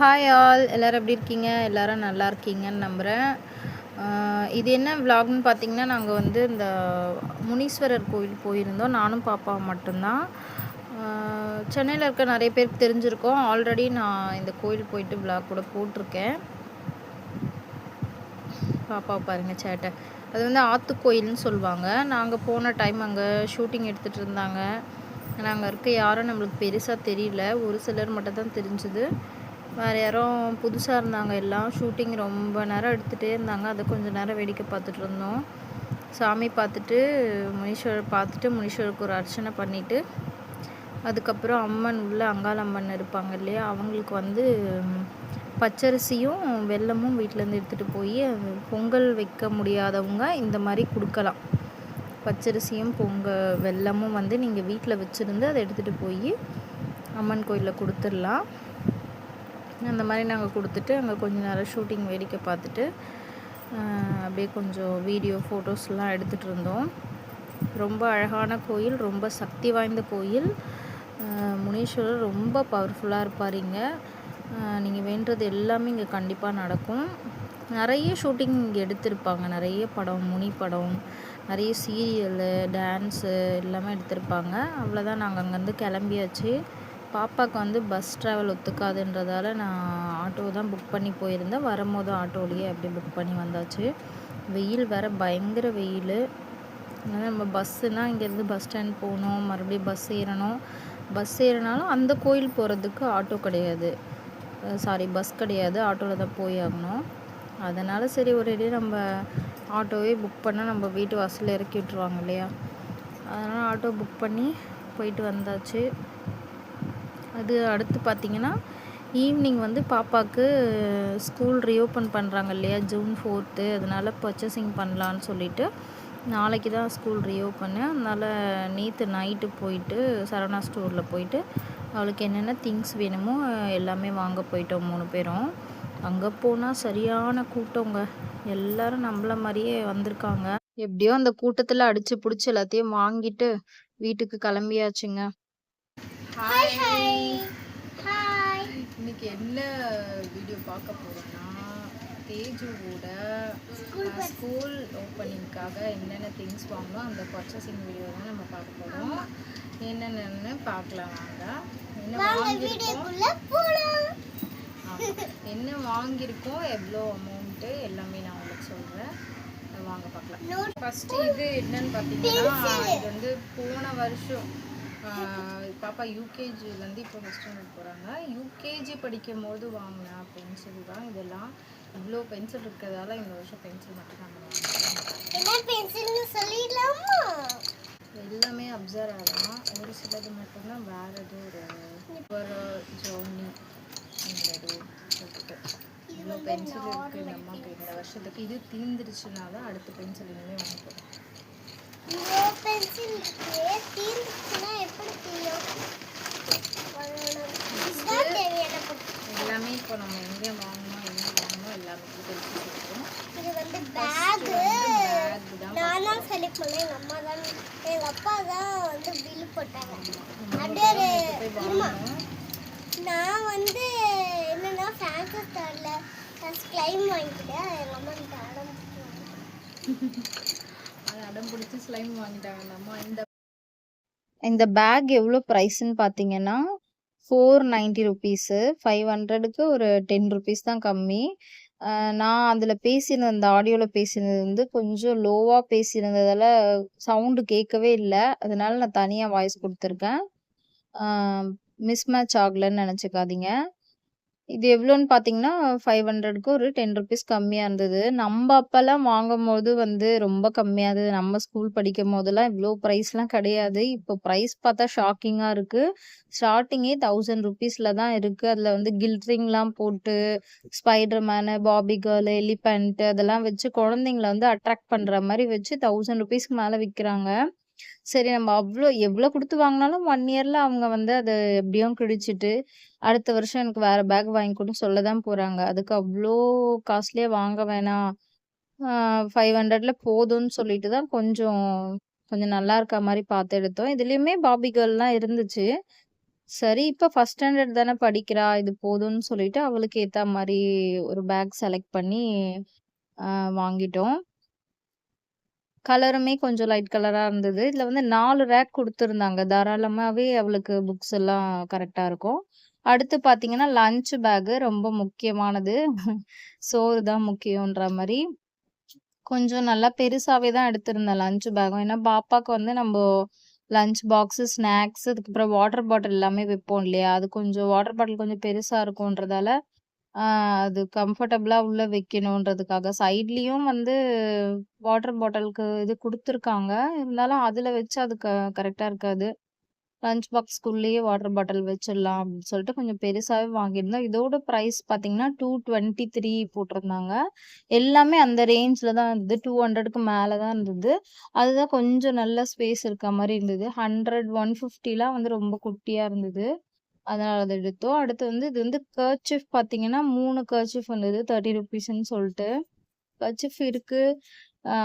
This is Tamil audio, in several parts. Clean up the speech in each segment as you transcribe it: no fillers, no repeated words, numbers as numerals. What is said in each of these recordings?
ஹாய் ஆல், எல்லோரும் எப்படி இருக்கீங்க? எல்லோரும் நல்லா இருக்கீங்கன்னு நம்புகிறேன். இது என்ன விலாக்னு பார்த்தீங்கன்னா, நாங்கள் வந்து இந்த முனீஸ்வரர் கோயில் போயிருந்தோம். நானும் பாப்பா மட்டும்தான். சென்னையில் இருக்க நிறைய பேருக்கு தெரிஞ்சிருக்கோம். ஆல்ரெடி நான் இந்த கோயில் போயிட்டு விலாக் கூட போட்டிருக்கேன். பாப்பாவை பாருங்கள் சேட்டை. அது வந்து ஆத்துக்கோயில்னு சொல்லுவாங்க. நாங்கள் போன டைம் அங்கே ஷூட்டிங் எடுத்துகிட்டு இருந்தாங்க. நாங்கள் இருக்க யாரும் நம்மளுக்கு பெருசாக தெரியல. ஒரு சிலர் மட்டும் தான் தெரிஞ்சுது. வேறு யாரும் புதுசாக இருந்தாங்க. எல்லாம் ஷூட்டிங் ரொம்ப நேரம் எடுத்துகிட்டே இருந்தாங்க. அதை கொஞ்சம் நேரம் வேடிக்கை பார்த்துட்டு இருந்தோம். சாமி பார்த்துட்டு முனீஸ்வருக்கு ஒரு அர்ச்சனை பண்ணிவிட்டு அதுக்கப்புறம் அம்மன் உள்ள அங்காள அம்மன் இருப்பாங்க இல்லையா, அவங்களுக்கு வந்து பச்சரிசியும் வெல்லமும் வீட்டிலேருந்து எடுத்துகிட்டு போய் பொங்கல் வைக்க முடியாதவங்க இந்த மாதிரி கொடுக்கலாம். பச்சரிசியும் வெல்லமும் வந்து நீங்கள் வீட்டில் வச்சுருந்து அதை எடுத்துகிட்டு போய் அம்மன் கோயிலில் கொடுத்துடலாம். அந்த மாதிரி நாங்கள் கொடுத்துட்டு அங்கே கொஞ்சம் நேரம் ஷூட்டிங் வேடிக்கை பார்த்துட்டு அப்படியே கொஞ்சம் வீடியோ ஃபோட்டோஸ்லாம் எடுத்துகிட்டு இருந்தோம். ரொம்ப அழகான கோயில், ரொம்ப சக்தி வாய்ந்த கோயில். முனீஸ்வரர் ரொம்ப பவர்ஃபுல்லாக இருப்பாருங்க. நீங்கள் வேண்டுறது எல்லாமே இங்கே கண்டிப்பாக நடக்கும். நிறைய ஷூட்டிங் இங்கே எடுத்திருப்பாங்க. நிறைய படம், முனி படம், நிறைய சீரியலு, டான்ஸு எல்லாமே எடுத்திருப்பாங்க. அவ்வளோதான், நாங்கள் அங்கேருந்து கிளம்பியாச்சு. பாப்பாவுக்கு வந்து பஸ் ட்ராவல் ஒத்துக்காதுன்றதால நான் ஆட்டோ தான் புக் பண்ணி போயிருந்தேன். வரும்போது ஆட்டோலேயே அப்படியே புக் பண்ணி வந்தாச்சு. வெயில் வேறு பயங்கர வெயில். அதனால் நம்ம பஸ்ஸுனால் இங்கேருந்து பஸ் ஸ்டாண்ட் போகணும், மறுபடியும் பஸ் ஏறணும். பஸ் ஏறினாலும் அந்த கோயில் போகிறதுக்கு ஆட்டோ கிடையாது, பஸ் கிடையாது, ஆட்டோவில் தான் போய் ஆகணும். அதனால் சரி ஒரேடியே நம்ம ஆட்டோவே புக் பண்ணால் நம்ம வீட்டு வாசலில் இறக்கி விட்ருவாங்க இல்லையா, அதனால் ஆட்டோ புக் பண்ணி போயிட்டு வந்தாச்சு. அது அடுத்து பார்த்திங்கன்னா ஈவினிங் வந்து பாப்பாவுக்கு ஸ்கூல் ரீஓப்பன் பண்ணுறாங்க இல்லையா, ஜூன் 4th. அதனால் பர்ச்சேசிங் பண்ணலான்னு சொல்லிவிட்டு நாளைக்கு தான் ஸ்கூல் ரீஓப்பனு. அதனால் நேற்று நைட்டு போயிட்டு சரவணா ஸ்டோரில் போயிட்டு அவளுக்கு என்னென்ன திங்ஸ் வேணுமோ எல்லாமே வாங்க போயிட்டோம் 3 பேரும். அங்கே போனால் சரியான கூட்டங்க. எல்லோரும் நம்மள மாதிரியே வந்திருக்காங்க. எப்படியோ அந்த கூட்டத்தில் அடித்து பிடிச்சி எல்லாத்தையும் வாங்கிட்டு வீட்டுக்கு கிளம்பியாச்சுங்க. Hi hi. இன்னைக்கு என்ன வீடியோ பார்க்க போகிறோம்னா, தேஜுவோட ஸ்கூல் ஓப்பனிங்காக என்னென்ன திங்ஸ் வாங்கணும் அந்த பர்ச்சேசிங் வீடியோ தான் நம்ம பார்க்க போகிறோம். என்னென்னு பார்க்கலாம் வாங்க. என்ன வாங்கியிருக்கோம், எவ்வளோ அமௌண்ட்டு எல்லாமே நான் உங்களுக்கு சொல்கிறேன். வாங்க பார்க்கலாம். ஃபஸ்ட்டு இது என்னன்னு பார்த்தீங்கன்னா, இது வந்து போன வருஷம் பாப்பா யூகேஜிலேருந்து இப்போ ஃபஸ்ட் ஸ்டாண்டர்ட் போகிறாங்க. யூகேஜி படிக்கும் போது வாங்கினேன் பென்சில் தான் இதெல்லாம். இவ்வளோ பென்சில் இருக்கிறதால இந்த வருஷம் பென்சில் மட்டும் நாங்கள் எல்லாமே அப்சர்வ் ஆகலாம். ஒரு சிலது மட்டும்தான் வேறு ஏதோ ஒரு ஜோனி சொல்லிட்டு இவ்வளோ பென்சில் இருக்குது இந்த அம்மாவுக்கு இந்த வருஷத்துக்கு. இது தீர்ந்துருச்சுன்னா தான் அடுத்த பென்சில் இனிமேல் வாங்க போகிறோம். எல்லாமே இப்போ நம்ம எங்கே வாங்கணும் என்ன வாங்கணும் எல்லாமே தெரிஞ்சுருக்கோம். இது வந்து பேக் தான் நான் தான் செலக்ட் பண்ணேன். எங்கள் அம்மா தான், எங்கள் அப்பா தான் வந்து பில் போட்டாங்க. அப்படியே நான் வந்து என்னென்னா ஃபேன்சி ஸ்டாரில் ஃபஸ்ட் ஸ்லைம் வாங்கிக்கிட்டேன். எங்கள் அம்மா அடம் பிடிச்சி ஸ்லைம் வாங்கிட்டாங்க அந்த அம்மா. இந்த பேக் எவ்வளோ ப்ரைஸ்ன்னு பார்த்தீங்கன்னா 490 ருபீஸு. 500க்கு ஒரு 10 ருபீஸ் தான் கம்மி. நான் அதில் பேசியிருந்த அந்த ஆடியோவில் பேசினது வந்து கொஞ்சம் லோவாக பேசியிருந்ததால் சவுண்டு கேட்கவே இல்லை. அதனால நான் தனியாக வாய்ஸ் கொடுத்துருக்கேன். மிஸ்மேட்ச் ஆகலைன்னு நினச்சிக்காதீங்க. இது எவ்வளோன்னு பார்த்தீங்கன்னா 500க்கு ஒரு 10 ருபீஸ் கம்மியாக இருந்தது. நம்ம அப்போல்லாம் வாங்கும்போது வந்து ரொம்ப கம்மியாக இருந்தது. நம்ம ஸ்கூல் படிக்கும் போதெல்லாம் இவ்வளோ ப்ரைஸ்லாம் கிடையாது. இப்போ ப்ரைஸ் பார்த்தா ஷாக்கிங்காக இருக்குது. ஸ்டார்டிங்கே 1000 ருபீஸில் தான் இருக்குது. அதில் வந்து கில்ட்ரிங்லாம் போட்டு ஸ்பைடர் மேனு, பாபி கேர்ளு, எலிஃபென்ட்டு அதெல்லாம் வச்சு குழந்தைங்கள வந்து அட்ராக்ட் பண்ணுற மாதிரி வச்சு 1000 ருபீஸ்க்கு மேலே விற்கிறாங்க. சரி நம்ம எவ்வளோ கொடுத்து வாங்கினாலும் 1 இயரில் அவங்க வந்து அதை எப்படியும் கிழிச்சிட்டு அடுத்த வருஷம் எனக்கு வேறு பேக் வாங்கி கொடுன்னு சொல்ல தான் போகிறாங்க. அதுக்கு அவ்வளோ காஸ்ட்லியாக வாங்க வேணாம், 500ல் போதும்னு சொல்லிட்டு தான் கொஞ்சம் நல்லா இருக்க மாதிரி பார்த்து எடுத்தோம். இதுலேயுமே பாபி கேர்ள்லாம் இருந்துச்சு. சரி இப்ப ஃபர்ஸ்ட் ஸ்டாண்டர்ட் தானே படிக்கிறா. இது போதும்ன்னு சொல்லிட்டு அவளுக்கு ஏத்தா மாரி ஒரு பேக் செலக்ட் பண்ணி வாங்கிட்டோம். கலருமே கொஞ்சம் லைட் கலரா இருந்தது. இதுல வந்து 4 ரேக் குடுத்துருந்தாங்க. தாராளமாவே அவளுக்கு புக்ஸ் எல்லாம் கரெக்ட்டா இருக்கும். அடுத்து பார்த்தீங்கன்னா, லஞ்ச் பேக் ரொம்ப முக்கியமானது. சோறு தான் முக்கியம்ன்ற மாரி, கொஞ்சம் நல்லா பெருசாவே தான் எடுத்திருந்தேன் லஞ்ச் பேக்கும். ஏன்னா, பாப்பாக்கு வந்து நம்போ லஞ்ச் பாக்ஸு, ஸ்நாக்ஸ் அதுக்கப்புறம் வாட்டர் பாட்டில் எல்லாமே வைப்போம் இல்லையா? அது கொஞ்சம் வாட்டர் பாட்டில் கொஞ்சம் பெருசா இருக்குன்றதால, ஆ அது கம்ஃபர்டபுளா உள்ள வைக்கணுன்றதுக்காக, சைட்லயும் வந்து வாட்டர் பாட்டிலுக்கு இது குடுத்துருக்காங்க. இருந்தாலும் அதுல வச்சா அது கரெக்ட்டா இருக்காது. லஞ்ச் பாக்ஸ்க்குள்ளேயே வாட்டர் பாட்டில் வச்சிடலாம் அப்படின்னு சொல்லிட்டு கொஞ்சம் பெருசாவே வாங்கியிருந்தோம். இதோட பிரைஸ் பார்த்தீங்கன்னா, 223 போட்டிருந்தாங்க. எல்லாமே அந்த ரேஞ்ச்ல தான் இருந்தது. 200க்கு மேல தான் இருந்தது. அதுதான் கொஞ்சம் நல்ல ஸ்பேஸ் இருக்க மாரி இருந்தது. 100, 150லாம் வந்து ரொம்ப குட்டியா இருந்தது. அதனால அத எடுத்தோம். அடுத்து வந்து இது வந்து கர்ச்சீஃப் பார்த்தீங்கன்னா, 3 கர்ச்சீஃப் வந்தது. ₹30ன்னு சொல்ட்டு. கர்ச்சீஃப் இருக்கு. ஆ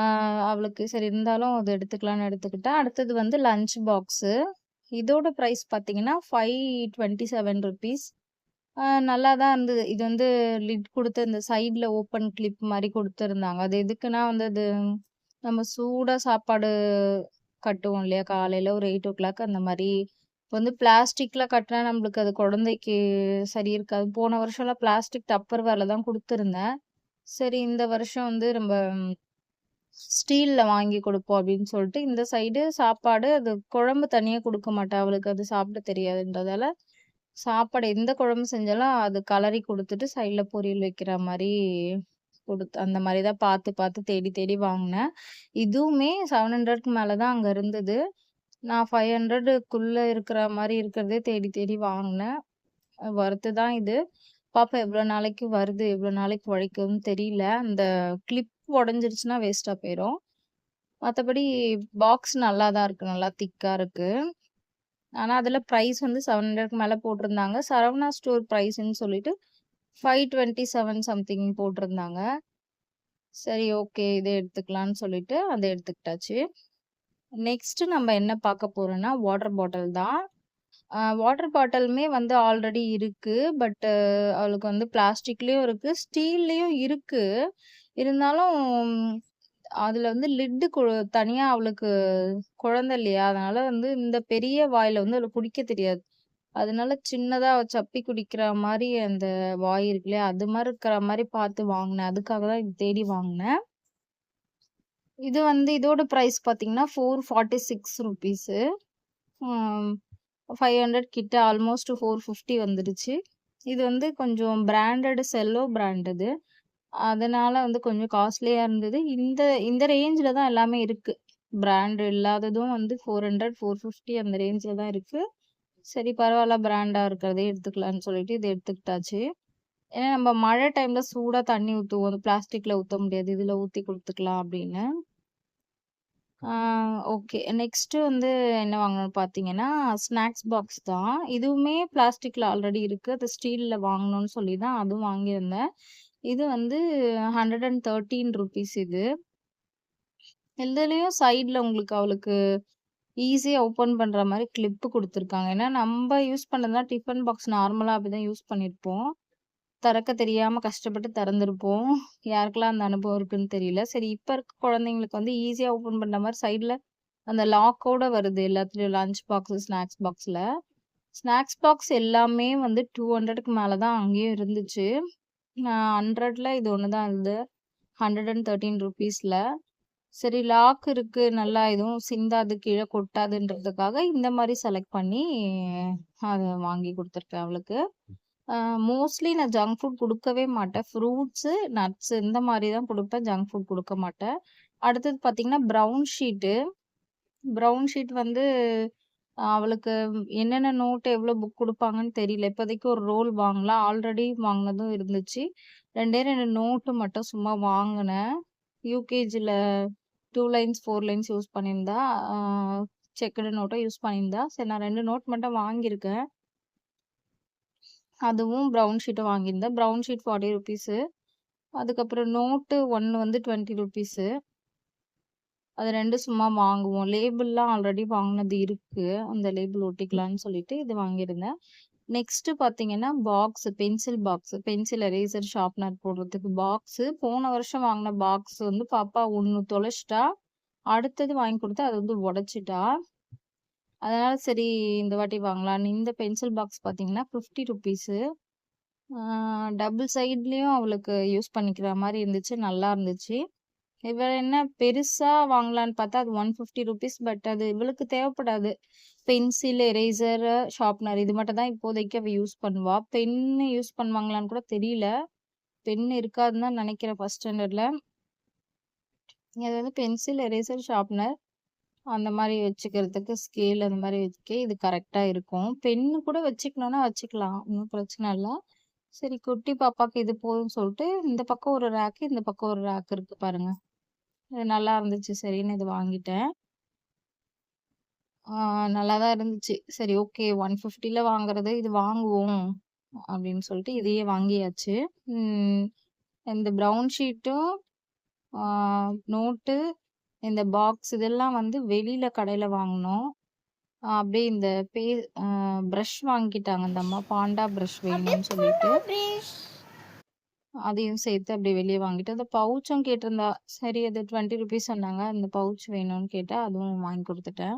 அவளுக்கு சரி இருந்தாலும் அத எடுத்துக்கலான்னு எடுத்துக்கிட்டேன். அடுத்தது வந்து லஞ்ச் பாக்ஸு. இதோட பிரைஸ் பார்த்தீங்கன்னா, ₹527. நல்லா தான் இருந்தது. இது வந்து லிட் குடுத்து இந்த சைட்ல ஓப்பன் கிளிப் மாரி குடுத்துருந்தாங்க. அது எதுக்குன்னா வந்து அது நம்ம சூடா சாப்பாடு கட்டுவோம் இல்லையா? காலையில ஒரு 8:00 அந்த மாரி. இப்ப வந்து பிளாஸ்டிக்ல கட்டுனா நம்மளுக்கு அது குழந்தைக்கு சரி இருக்காது. போன வருஷம்லாம் பிளாஸ்டிக் டப்பர்வேர்ல தான் குடுத்துருந்தேன். சரி இந்த வருஷம் வந்து நம்ம ஸ்டீல்ல வாங்கி குடுப்போம் அப்படின்னு சொல்லிட்டு, இந்த சைடு சாப்பாடு அது குழம்பு தனியா குடுக்க மாட்டா. அவளுக்கு அது சாப்பிட தெரியாதுன்றதால, சாப்பாடு எந்த குழம்பு செஞ்சாலும் அது கலரி குடுத்துட்டு, சைட்ல பொரியல் வைக்கிற மாரி அந்த மாரி தான் பார்த்து, பார்த்து தேடி, தேடி வாங்குனேன். இதுவுமே 700க்கு மேல தான் அங்க இருந்தது. நான் 500க்குள்ள இருக்கிற மாரி இருக்கிறதே தேடி, தேடி வாங்குனேன். ஒர்த்து தான் இது. பாப்போம் எவ்வளோ நாளைக்கு வருது, எவ்வளோ நாளைக்கு உழைக்கும்னு தெரியல. அந்த கிளிப் உடைஞ்சிருச்சுன்னா வேஸ்ட்டா போயிரும். மத்தபடி பாக்ஸ் நல்லா தான் இருக்கு. நல்லா திக்கா இருக்கு. ஆனா, அதுல பிரைஸ் வந்து 700க்கு மேல போட்டிருந்தாங்க. சரவணா ஸ்டோர் பிரைஸ்ன்னு சொல்லிட்டு 527 சம்திங் போட்டிருந்தாங்க. சரி ஓகே. இத எடுத்துக்கலான்னு சொல்லிட்டு அத எடுத்துக்கிட்டாச்சு. நெக்ஸ்ட் நம்ம என்ன பார்க்க போறோம்னா, வாட்டர் பாட்டில் தான். வாட்டர் பாட்டிலுமே வந்து ஆல்ரெடி இருக்கு. பட் அவளுக்கு வந்து பிளாஸ்டிக்லயும் இருக்கு, ஸ்டீல்லயும் இருக்கு. இருந்தாலும் அதுல வந்து லிட்டு தனியா அவளுக்கு குழந்தை இல்லையா? அதனால வந்து இந்த பெரிய வாயில வந்து அவளுக்கு குடிக்க தெரியாது. அதனால சின்னதா அவ சப்பி குடிக்கிற மாரி அந்த வாய் இருக்கு இல்லையா? அது மாரி இருக்கிற மாரி பார்த்து வாங்குனேன். அதுக்காக தான் இது தேடி வாங்குனேன். இது வந்து இதோட பிரைஸ் பார்த்தீங்கன்னா, ₹446. ம் 500 கிட்ட ஆல்மோஸ்ட் 450 வந்துடுச்சு. இது வந்து கொஞ்சம் பிராண்டட் செல்லோ பிராண்ட் இது. அதனால வந்து கொஞ்சம் காஸ்ட்லியா இருந்தது. இந்த இந்த ரேஞ்ச்ல தான் எல்லாமே இருக்கு. பிராண்ட் இல்லாததும் வந்து 400, 450 அந்த ரேஞ்ச்ல தான் இருக்கு. சரி பரவால்ல பிராண்டா இருக்கிறதே எடுத்துக்கலான்னு சொல்லிட்டு இத எடுத்துக்கிட்டாச்சு. ஏன்னா நம்ம மழை டைம்ல சூடா தண்ணி ஊத்துவோம். அது பிளாஸ்டிக்ல ஊத்த முடியாது. இதுல ஊத்தி குடுத்துக்கலாம் அப்படின்னு. ஓகே. நெக்ஸ்ட் வந்து என்ன வாங்கணும்னு பார்த்தீங்கன்னா, ஸ்நாக்ஸ் பாக்ஸ் தான். இதுவுமே பிளாஸ்டிக்ல ஆல்ரெடி இருக்கு. அது ஸ்டீல்ல வாங்கணும்னு சொல்லி தான் அதுவும் வாங்கியிருந்தேன். இது வந்து ₹113 இது. இதுலயும் சைட்ல அவளுக்கு ஈஸியா ஓப்பன் பண்ற மாரி கிளிப் குடுத்துருக்காங்க. ஏன்னா நம்ப யூஸ் பண்ணதுலாம் டிஃபன் பாக்ஸ் நார்மலா அப்படிதான் யூஸ் பண்ணியிருப்போம். திறக்க தெரியாம கஷ்டப்பட்டு திறந்திருப்போம். யாருக்கெல்லாம் அந்த அனுபவம் இருக்குன்னு தெரியல. சரி இப்ப இருக்க குழந்தைங்களுக்கு வந்து ஈஸியா ஓப்பன் பண்ற மாரி சைட்ல அந்த லாக்கோட வருது எல்லாத்துலயும் லஞ்ச் பாக்ஸ், ஸ்நாக்ஸ் பாக்ஸ்ல. ஸ்நாக்ஸ் பாக்ஸ் எல்லாமே வந்து 200க்கு மேல தான் அங்கேயும் இருந்துச்சு. 100ல இது ஒண்ணு தான் இருந்தது. ₹113ல. சரி லாக் இருக்கு. நல்லா எதுவும் சிந்தாது, கீழ கொட்டாதுன்றதுக்காக இந்த மாரி செலக்ட் பண்ணி அத வாங்கி குடுத்துருக்கேன் அவளுக்கு. மோஸ்ட்லி நான் ஜங்க் ஃபுட் குடுக்கவே மாட்டேன். ஃப்ரூட்ஸு, நட்ஸ் இந்த மாரி தான் குடுப்பேன். ஜங்க் ஃபுட் குடுக்க மாட்டேன். அடுத்தது பார்த்தீங்கன்னா, ப்ரவுன் ஷீட் வந்து அவளுக்கு என்னென்ன நோட், எவ்வளோ புக் குடுப்பாங்கன்னு தெரியல. இப்போதைக்கு ஒரு ரோல் வாங்கலாம். ஆல்ரெடி வாங்குனதும் இருந்துச்சு. 2டே 2 நோட்டு மட்டும் சும்மா வாங்குனேன். யூகேஜில 2 லைன்ஸ், 4 லைன்ஸ் யூஸ் பண்ணியிருந்தா. ஆ செக்குடு நோட்டும் யூஸ் பண்ணியிருந்தா. சரி நான் 2 நோட் மட்டும் வாங்கியிருக்கேன். அதுவும் ப்ரவுன் ஷீட்டும் வாங்கியிருந்தேன். Brown sheet ₹40. அதுக்கப்புறம் நோட்டு 1 வந்து ₹20. அது 2 சும்மா வாங்குவோம். லேபிள்லாம் ஆல்ரெடி வாங்குனது இருக்கு. அந்த லேபிள் ஒட்டிக்கலான்னு சொல்லிட்டு இது வாங்கியிருந்தேன். நெக்ஸ்ட் பார்த்தீங்கன்னா, pencil box. Pencil, eraser, sharpener போடுறதுக்கு பாக்ஸு. போன வருஷம் வாங்குன பாக்ஸ் வந்து பாப்பா 1 தொலைச்சிட்டா. அடுத்தது வாங்கி குடுத்தா, அது வந்து உடைச்சுட்டா. அதனால சரி இந்த வாட்டி வாங்கலான்னு. இந்த பென்சில் பாக்ஸ் பார்த்தீங்கன்னா, ₹50. டபுள் சைட்லயும் அவளுக்கு யூஸ் பண்ணிக்கிற மாரி இருந்துச்சு. நல்லா இருந்துச்சு. இவ என்ன பெருசா வாங்கலான்னு பார்த்தா, அது ₹150. பட் அது இவளுக்கு தேவைப்படாது. பென்சில், எரேசர், ஷார்ப்னர் இது மட்டும் தான் இப்போதைக்கு அவ யூஸ் பண்ணுவா. பென்னு யூஸ் பண்ணுவாங்களான்னு கூட தெரியல. பென் இருக்காதுன்னு தான் நெனைக்கிறேன் ஃபர்ஸ்ட் ஸ்டாண்டர்ட்ல. இது வந்து பென்சில், எரேசர், ஷார்ப்னர் அந்த மாரி வச்சுக்கிறதுக்கு ஸ்கேல் அந்த மாரி வைக்க இது கரெக்ட்டா இருக்கும். பென்னு கூட வச்சுக்கணும்னா வச்சுக்கலாம். ஒண்ணும் பிரச்சனை இல்ல. சரி குட்டி பாப்பாக்கு இது போதும்னு சொல்லிட்டு, இந்த பக்கம் ஒரு ரேக்கு, இந்த பக்கம் ஒரு ரேக் இருக்கு பாருங்க. இது நல்லா இருந்துச்சு. சரின்னு இது வாங்கிட்டேன். நல்லா தான் இருந்துச்சு. சரி ஓகே 150ல வாங்குறது இது வாங்குவோம். அப்படின்னு சொல்லிட்டு இதையே வாங்கியாச்சு. ம். இந்த ப்ரவுன் ஷீட்டும், ஆ நோட்டு, இந்த பாக்ஸ் இதெல்லாம் வந்து வெளியில கடையில வாங்குனோம். அப்படியே இந்த பே அ பிரஷ் வாங்கிட்டாங்க அந்த அம்மா. பாண்டா பிரஷ் வேணும்னு சொல்லிட்டு. அதையும் சேர்த்து அப்படியே வெளிய வாங்கிட்டு, அந்த பவுச்சும் கேட்டிருந்தா. சரி அது ₹20 சொன்னாங்க. அந்த பவுச் வேணும்னு கேட்டா, அதுவும் வாங்கி குடுத்துட்டேன்.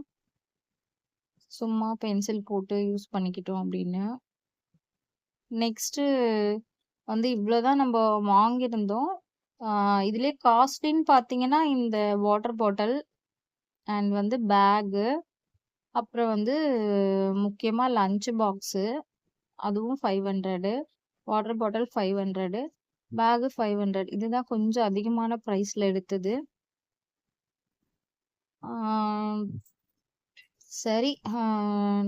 சும்மா பென்சில் போட்டு யூஸ் பண்ணிக்கிட்டோம் அப்படின்னு. நெக்ஸ்ட்டு வந்து இவ்வளோதான் நம்ப வாங்கியிருந்தோம். இதுலயே காஸ்ட்லின்னு பார்த்தீங்கன்னா, இந்த வாட்டர் பாட்டில் அண்ட் வந்து பேகு, அப்புறம் வந்து முக்கியமா லஞ்ச் பாக்ஸு அதுவும் 500, வாட்டர் பாட்டில் 500, பேகு 500 இதுதான் கொஞ்சம் அதிகமான பிரைஸ்ல எடுத்தது. ஆ சரி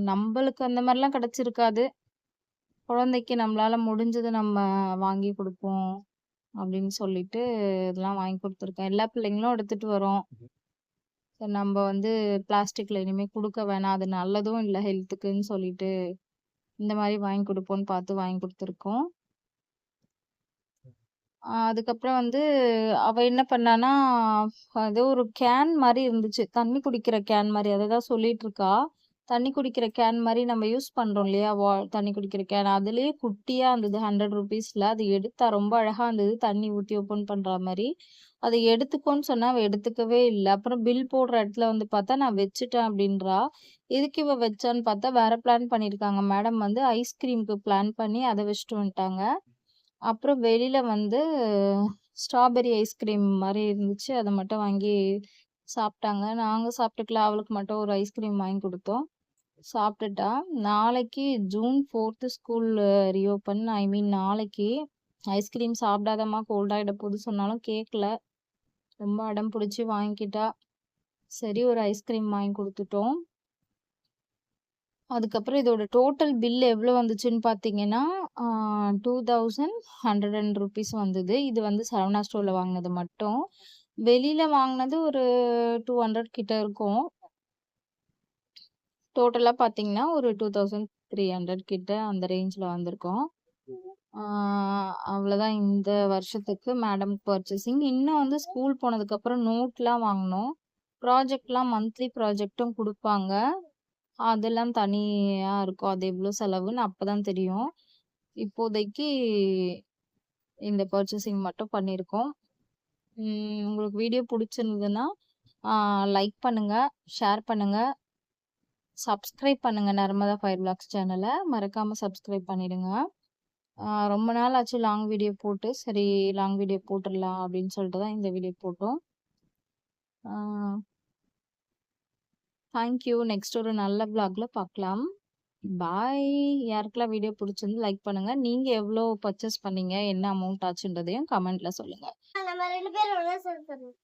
நம்பளுக்கு அந்த மாரிலாம் கிடைச்சிருக்காது. குழந்தைக்கு நம்மளால முடிஞ்சத நம்ம வாங்கி குடுப்போம் அப்படின்னு சொல்லிட்டு இதெல்லாம் வாங்கி குடுத்துருக்கேன். எல்லா பிள்ளைங்களும் எடுத்துட்டு வரும். நம்ப வந்து பிளாஸ்டிக்ல இனிமே குடுக்க வேணாம். அது நல்லதும் இல்ல ஹெல்த்துக்குன்னு சொல்லிட்டு, இந்த மாரி வாங்கி குடுப்போம்ன்னு பார்த்து வாங்கி குடுத்துருக்கோம். அதுக்கப்புறம் வந்து அவ என்ன பண்ணான்னா, ஏதோ ஒரு கேன் மாரி இருந்துச்சு. தண்ணி குடிக்கிற கேன் மாரி. அததான் சொல்லிட்டு இருக்கா. தண்ணி குடிக்கிற கேன் மாரி நம்ம யூஸ் பண்றோம் இல்லையா? தண்ணி குடிக்கிற கேன். அதிலேயே குட்டியா இருந்தது ₹100ல. அது எடுத்தா ரொம்ப அழகா இருந்தது. தண்ணி ஊத்தி ஓப்பன் பண்ற மாரி. அத எடுத்துக்கோன்னு சொன்னா, அவ எடுத்துக்கவே இல்ல. அப்புறம் பில் போடுற இடத்துல வந்து பார்த்தா, நான் வச்சுட்டேன் அப்படின்றா. எதுக்கு இவ வச்சான்னு பார்த்தா, வேற பிளான் பண்ணியிருக்காங்க. மேடம் வந்து ஐஸ்கிரீம்க்கு பிளான் பண்ணி அத வச்சுட்டு வந்துட்டாங்க. அப்புறம் வெளியில வந்து ஸ்ட்ராபெர்ரி ஐஸ்கிரீம் மாரி இருந்துச்சு. அத மட்டும் வாங்கி சாப்ட்டாங்க. நாங்க சாப்ட்டுக்கல. அவளுக்கு மட்டும் ஒரு ஐஸ்கிரீம் வாங்கி குடுத்தோம். சாப்ட்டுட்டா. நாளைக்கு ஜூன் 4த் ஸ்கூல் ரீஓப்பன். ஐ மீன் நாளைக்கு. ஐஸ்கிரீம் சாப்பிடாதம்மா கோல்ட் ஆயிட போகுது சொன்னாலும் கேட்கல. ரொம்ப அடம் புடிச்சு வாங்கிக்கிட்டா. சரி ஒரு ஐஸ்கிரீம் வாங்கி குடுத்துட்டோம். அதுக்கப்புறம் இதோட டோட்டல் பில் எவ்வளோ வந்துச்சுன்னு பார்த்தீங்கன்னா, ₹2100 வந்தது. இது வந்து சரவணா ஸ்டோர்ல வாங்குனது மட்டும். வெளியில வாங்குனது ஒரு 200 கிட்ட இருக்கும். டோட்டலா பார்த்தீங்கன்னா, ஒரு 2300 கிட்ட அந்த ரேஞ்ச்ல வந்திருக்கும். ஆ அவ்வளோதான் இந்த வருஷத்துக்கு மேடம் பர்ச்சேசிங். இன்னும் வந்து ஸ்கூல் போனதுக்கப்புறம் நோட்லாம் வாங்குனோம். ப்ராஜெக்ட்லாம் மந்த்லி ப்ராஜெக்ட்டும் குடுப்பாங்க. அதெல்லாம் தனியா இருக்கும். அது எவ்வளோ செலவுன்னு அப்பதான் தெரியும். இப்போதைக்கு இந்த பர்ச்சேசிங் மட்டும் பண்ணியிருக்கோம். உங்களுக்கு வீடியோ புடிச்சிருந்ததுன்னா, லைக் பண்ணுங்க, ஷேர் பண்ணுங்க, சப்ஸ்கிரைப் பண்ணுங்க நர்மதா ஃபயர் விளாக்ஸ் சேனல. மறக்காம சப்ஸ்கிரைப் பண்ணிடுங்க. ரொம்ப நாள் ஆச்சு லாங் வீடியோ போட்டு. சரி லாங் வீடியோ போட்டுறலாம் அப்படின்னு சொல்லிட்டு தான் இந்த வீடியோ போட்டோம். Thank you. நெக்ஸ்ட் ஒரு நல்ல விளாக்ல பார்க்கலாம். பாய். யாருக்கெல்லாம் வீடியோ பிடிச்சிருந்து லைக் பண்ணுங்க. நீங்க எவ்வளோ பர்ச்சேஸ் பண்ணீங்க? என்ன அமௌண்ட் ஆச்சுன்றதையும் கமெண்ட்ல சொல்லுங்க. நம்ம 2 பேரும் ஒண்ணா சேர்ந்துறோம்.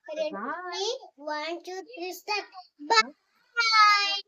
Ready? 1 2 3 start. Bye.